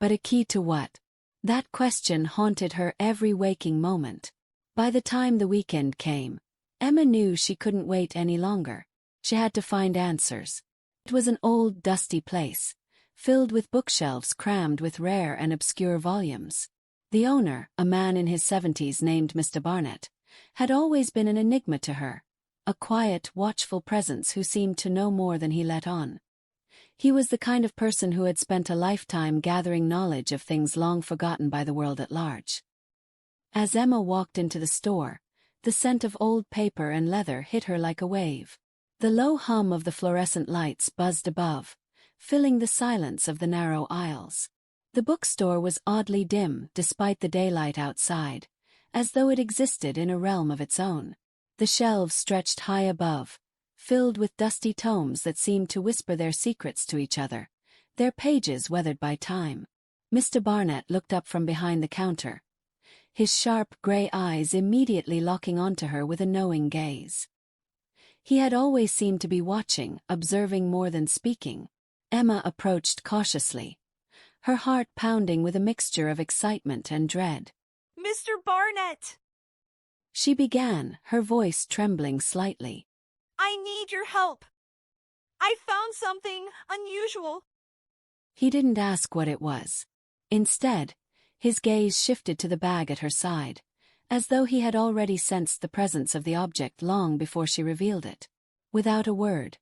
But a key to what? That question haunted her every waking moment. By the time the weekend came, Emma knew she couldn't wait any longer. She had to find answers. It was an old, dusty place, filled with bookshelves crammed with rare and obscure volumes. The owner, a man in his 70s named Mr. Barnett, had always been an enigma to her, a quiet, watchful presence who seemed to know more than he let on. He was the kind of person who had spent a lifetime gathering knowledge of things long forgotten by the world at large. As Emma walked into the store, the scent of old paper and leather hit her like a wave. The low hum of the fluorescent lights buzzed above, filling the silence of the narrow aisles. The bookstore was oddly dim despite the daylight outside, as though it existed in a realm of its own. The shelves stretched high above, filled with dusty tomes that seemed to whisper their secrets to each other, their pages weathered by time. Mr. Barnett looked up from behind the counter, his sharp gray eyes immediately locking onto her with a knowing gaze. He had always seemed to be watching, observing more than speaking. Emma approached cautiously, her heart pounding with a mixture of excitement and dread. "Mr. Barnett!" she began, her voice trembling slightly. "I need your help. I found something unusual." He didn't ask what it was. Instead, his gaze shifted to the bag at her side, as though he had already sensed the presence of the object long before she revealed it. Without a word,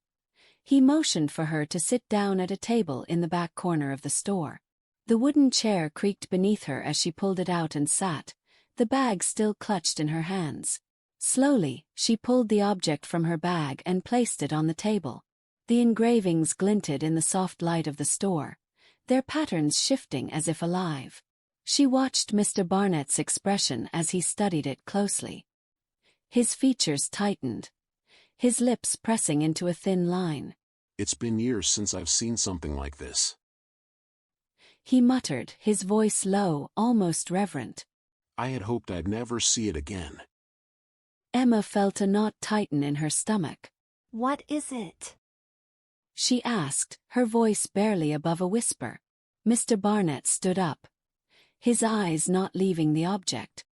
he motioned for her to sit down at a table in the back corner of the store. The wooden chair creaked beneath her as she pulled it out and sat, the bag still clutched in her hands. Slowly, she pulled the object from her bag and placed it on the table. The engravings glinted in the soft light of the store, their patterns shifting as if alive. She watched Mr. Barnett's expression as he studied it closely. His features tightened, his lips pressing into a thin line. "It's been years since I've seen something like this," he muttered, his voice low, almost reverent. "I had hoped I'd never see it again." Emma felt a knot tighten in her stomach. "What is it?" she asked, her voice barely above a whisper. Mr. Barnett stood up, his eyes not leaving the object.